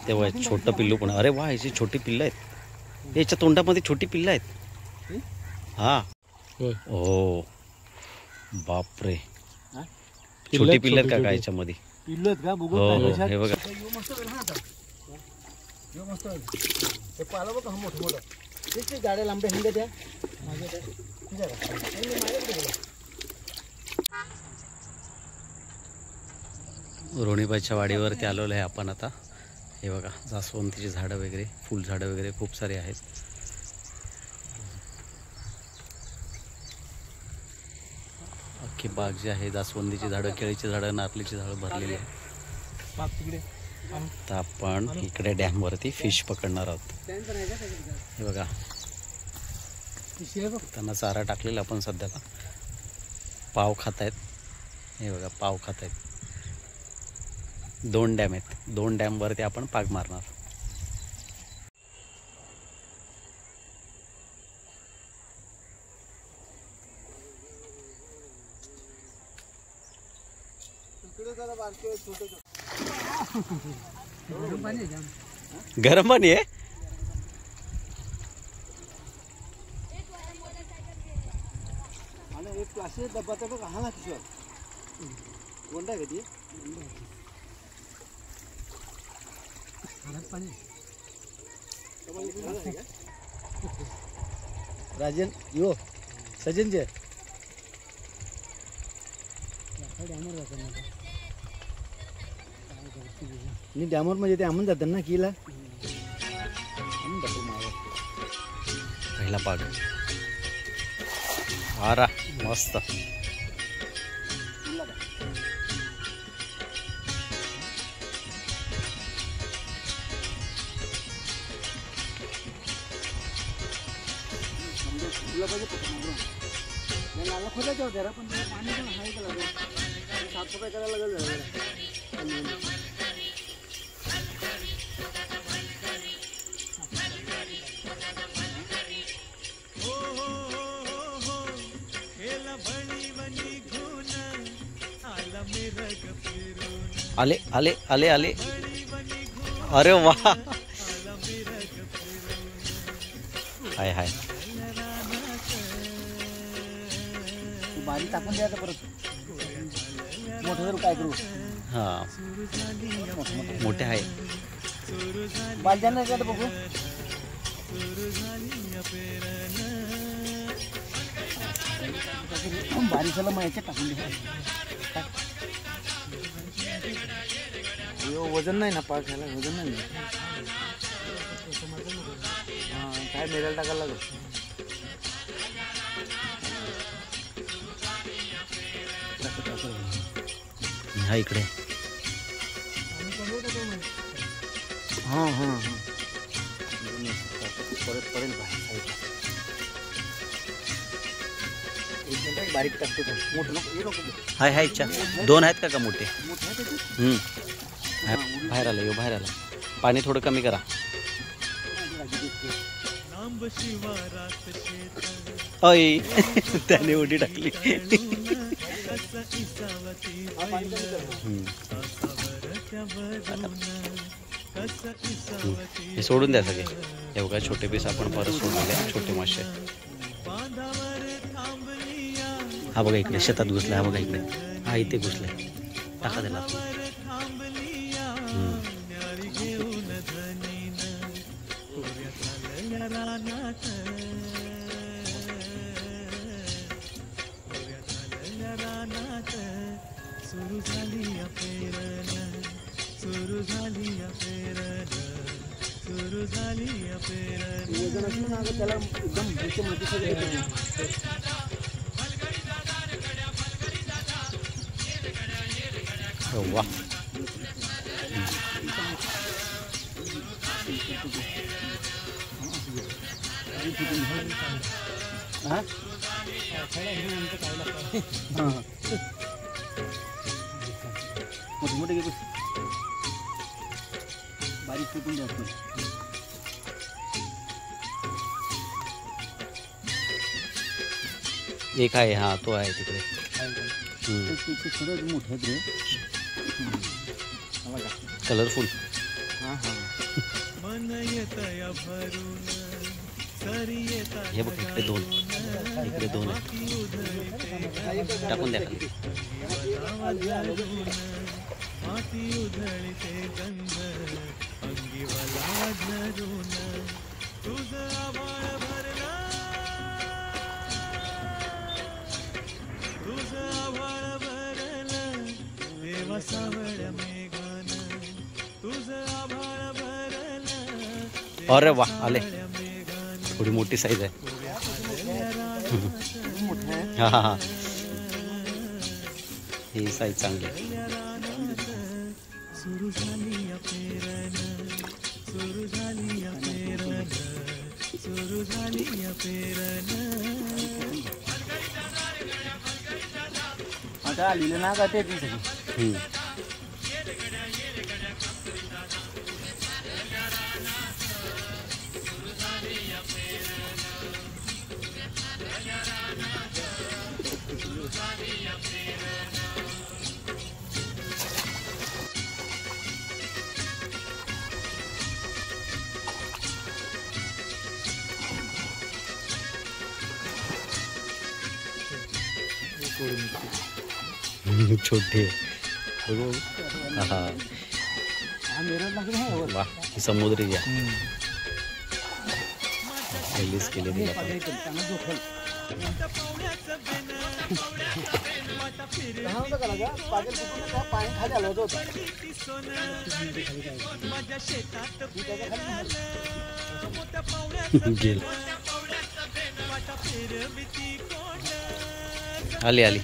तेव्हा छोटं पिल्लू पण. अरे वा, याची छोटी पिल्लं आहेत. याच्या तोंडामध्ये छोटी पिल्लं आहेत. हा हो, बापरे, छोटी पिल्लं आहेत का याच्यामध्ये? पिल्लत का बघू. हे बघा, ते पाला बघा मोठं मोठं. ते गाड्या लांबड्या हिंड्या त्या रोणीबाईच्या वाडीवरती आलेलो आहे आपण आता. हे बघा, जास्वंदीची झाडं वगैरे, फुलझाडं वगैरे खूप सारे आहेत. अख्खी बाग जी आहे, जास्वंदीची झाडं, केळीची झाडं, नारळीची झाडं भरलेली आहे. तर आपण इकडे डॅमवरती फिश पकडणार आहोत. हे बघा, त्यांना चारा टाकलेला आपण सध्याला. पाव खात आहेत. हे बघा, पाव खात आहेत. 2 डॅम आहेत. 2 डॅमवरती आपण पाग मारणार. गरम पाणी आहे. एक प्लास्टिक डब्बा तर बघ. हा ना किशोर, कोणता आहे का ती? राजन यो सचिन जे मी डॅमवर म्हणजे ते आमून जातात ना किला. पहिला पाग. आरा मस्त. नाला खोदायचा होता जरा, पण पाणी पण आहे का लागेल, साफसफाई करायला लागेल. आले आले आले आले. अरे वा, हाय हाय. बारीक टाकून द्यायचं परत. मोठं जर काय करू. हा, मोठे आहे. बालजांना का बघू. बारीक झालं मग याच्यात टाकून द्या. वजन नाही ना पाक घ्यायला, वजन नाही. हां, काय मेरायला टाकायला लागेल. हा इकडे. हां हां हां, परत पडेल बारीक टाकते. मोठं नको. हाय हाय. इच्छा 2 आहेत का मोठे? बाहेर आलं, यो बाहेर आला. पाणी थोडं कमी करा. अय त्याने उडी टाकली. हे सोडून द्या सगळे. हे बघा, छोटे पीस आपण परत सोडले, छोटे मासे. हा बघा इकडे शेतात घुसला. हा बघा इकडे. हा इथे घुसलाय. टाका त्याला. त्याला एकदम वा. मोठे मोठे बारीक कुठून जातो. एक आहे. हा तो आहे तिकडे. खरंच मोठे आहेत रे. कलरफुल. हां हां हे बघ इकडे 2 इकडे 2 आहेत. टाकून द्या खाली. अरे वा आले. थोडी मोठी साईज आहे. हा हा हा ही साईज चांगली आहे. आता लिहिलं ना का ते छोटे हा वा ही समुद्री घ्या रिलीज केली तिला पण. गेल आली आली.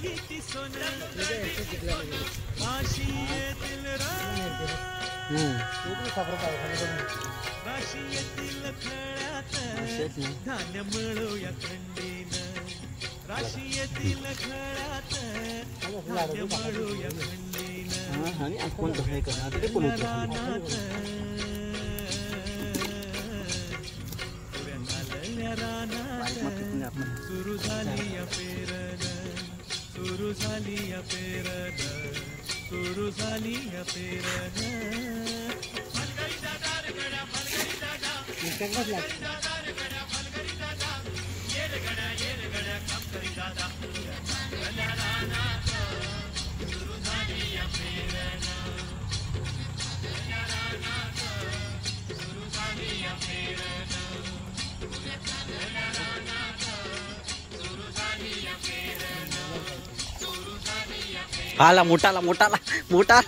आला मोठाला मोठाला मोठा.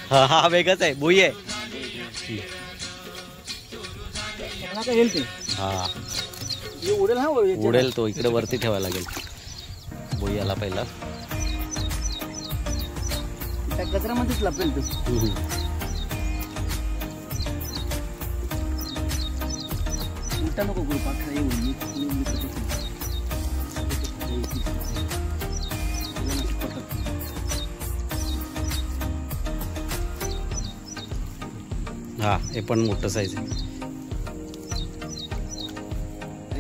हा हा वेगळाच आहे. बोई आहे. हा उडेल तो. इकडे वरती ठेवायला लागेल. बोई आला पहिला. कचऱ्यामध्येच लपेल तो. उलटा नको करू पाखरा येऊन हा हे पण मोठं साईज आहे.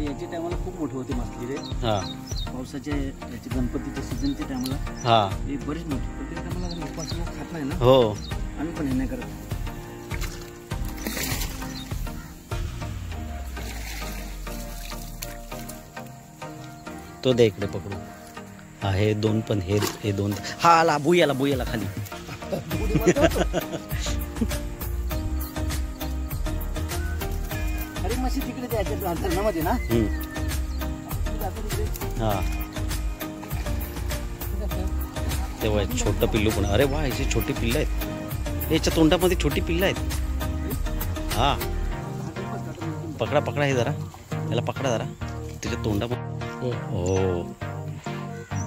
याच्या टायमाला खूप मोठे होते मासली रे. हा पावसाच्या याचे गणपतीच्या सीझनच्या टायमाला हा हे बरेच मोठे. पण त्या टायमाला उपासना खात नाही ना. हो आम्ही पण हे नाही करत. तो दे इकडे पकडू. हा हे 2 पण हे 2. हा आला बुई आला खाली. अरे मशी तिकडे द्यायच्या अंतरणामध्ये ना. हा तेव्हा छोटं पिल्लू पण. अरे वा याची छोटी पिल्लं आहेत. याच्या तोंडामध्ये छोटी पिल्लं आहेत. हा पकडा पकडा. हे जरा याला पकडा जरा. त्याच्या तोंडामध्ये. हो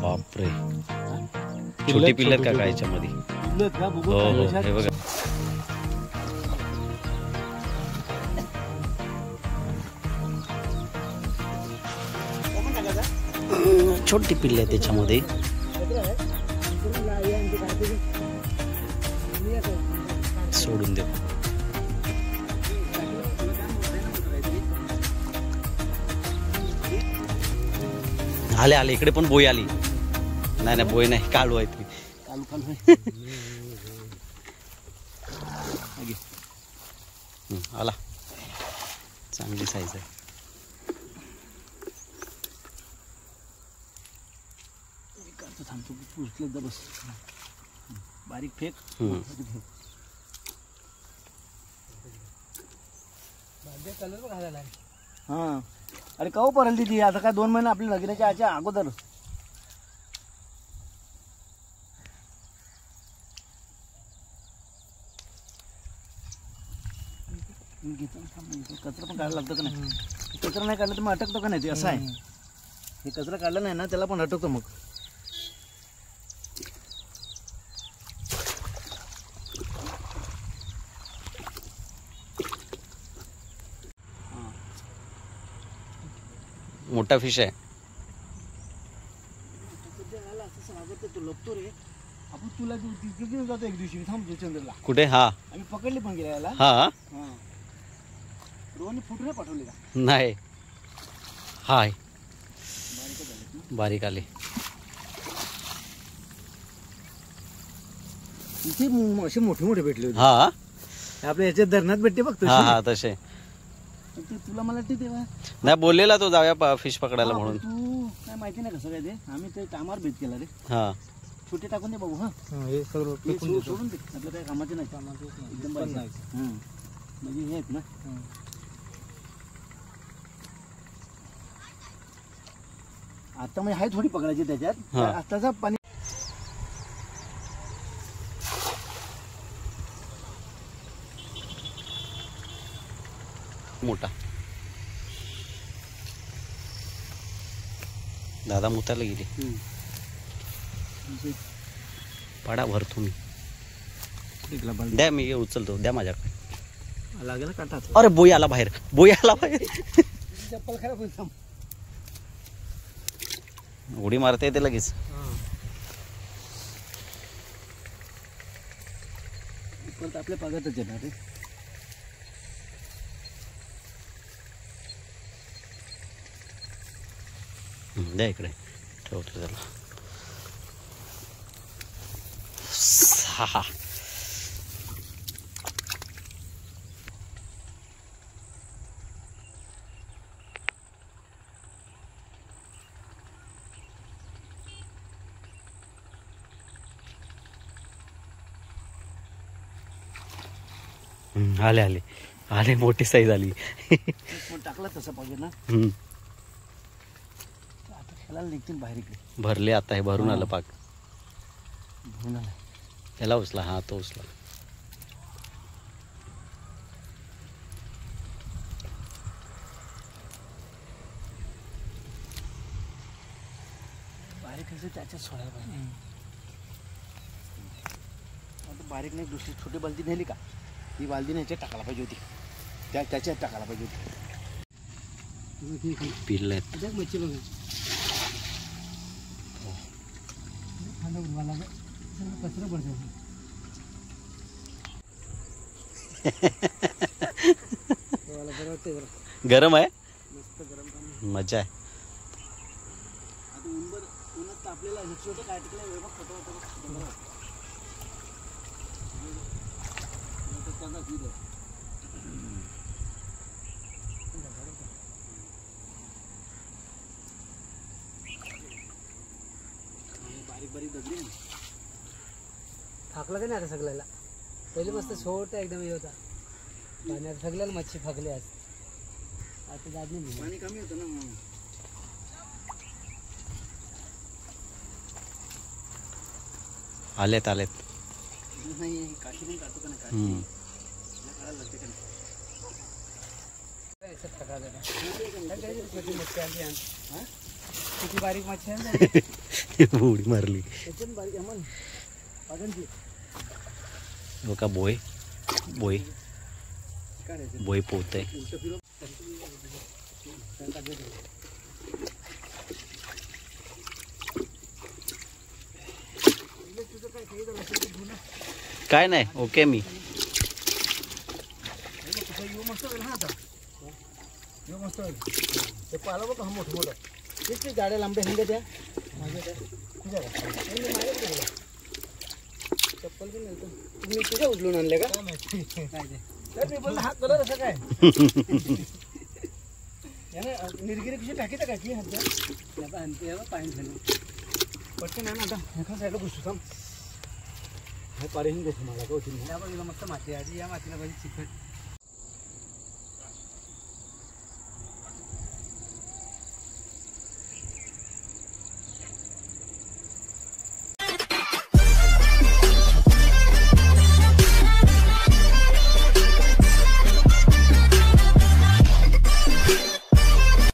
बापरे छोटी पिल्लं आहेत का याच्यामध्ये. हो हो हे बघा. छोटी पिल्ले आहे त्याच्यामध्ये. सोडून दे. आले आले. इकडे पण बोई आली. नाही नाही बोई नाही काळू आहे ती. आला, चांगली साईज आहे. थांबतो पुसले बस, बारीक फेक. कलर घालायला. हा अरे काऊ परल ती आता काय 2 महिने आपल्या लग्नाच्या आच्या अगोदर. कचरा पण काढायला लागतं का नाही? कचरा नाही काढला तर मग अटकतो का नाही ते, असं आहे. हे कचरा काढला नाही ना त्याला पण अटकतो मग. मोठा फिश आहे. तो लपतो रे. आपण तुला तिकडे जातो एक दिवशी, थांबतो चंद्रला. कुठे? हा आम्ही पकडली पण गेला याला. हा रोहनने फोटो नाही पाठवले का? नाही. हाय बारीक आले. इथे असे मोठे मोठे भेटले होते. हा आपल्या याच्यात धरणात भेटते बघ तसे. हा हा तसे. ते तुला मला वाटते तेव्हा नाही बोललेला तो जाऊया फिश पकडायला म्हणून. तू काय माहिती नाही कसं काय ते. आम्ही ते कामावर भेट केला रे. हा छोटे टाकून दे बाबू. हा हे सगळं सोडून दे, आपलं काय कामाचं नाही. एकदम बारीक आहे. म्हणजे हे आहेत ना. आता म्हणजे आहे थोडी पकडायची त्याच्यात. आताचा पाणी मोठा. दादा मुताला गेली. पाडा भर तुम्ही. द्या मी उचलतो, द्या माझ्याकडे. लागेल काटा. अरे बोई आला बाहेर, बोई आला बाहेर. चप्पल खराब होईल. उडी मारता येते लगेच. परत आपल्या पागातच येणार रे. द्या इकडे, ठेवतो त्याला. हा आले आले आले, मोठी साईज आली. टाकला तसं पाहिजे ना. आता खेळायला निघतील बाहेर इकडे. भरले आता, हे भरून आलं पाक. भरून आलं. याला उचला. हा तो उचला. बारीक असं त्याच्यात सोडायला पाहिजे. आता बारीक नाही, दुसरी छोटी बालदी नेली का? ही बालदी याच्यात टाकायला पाहिजे होती. त्याच्यात टाकायला पाहिजे होती. पिल्ल आहेत. मच्छी बघा. कचरा पडतो. गरम आहे, मस्त गरम पाणी. मजा आहे. आता उन्हात तापलेला आहे. छोटं काय टाकलं बघ, फोटो होतो. बारीक बारीक दगडी फाकला का नाही आता सगळ्याला. पहिले मस्त छोटा एकदम हे होता पाण्यात. सगळ्याला मच्छी फाकली आज. आता जात नाही, पाणी कमी होतं ना. आलेत आलेत. नाही काठी नाही काढतो का नाही. काढायला लागते का नाही. छोटी मच्छी आणली. किती बारीक मच्छी आणली. उडी मारली. बारीक अमन पागनची. का बोय बोय बोय पोहतय. काय नाही, ओके. मी मस्त होईल ना. आता मस्त होईल. ते पाला बघ, हा मोठं मोठं. तेच ते गाड्या लांबे हिंग द्या. चप्पल पण नव्हतं तुम्ही तुझ्या उचलून आणले का काय ते बोलला हा कलर असा काय निर्गिरी कशी टाकी का की हात आणते पाणी झालं पटकन आहे ना आता एका साईडला घुसू थांब हा पाणी देतो मला का होती मस्त माती आधी या मातीला पाहिजे चिकट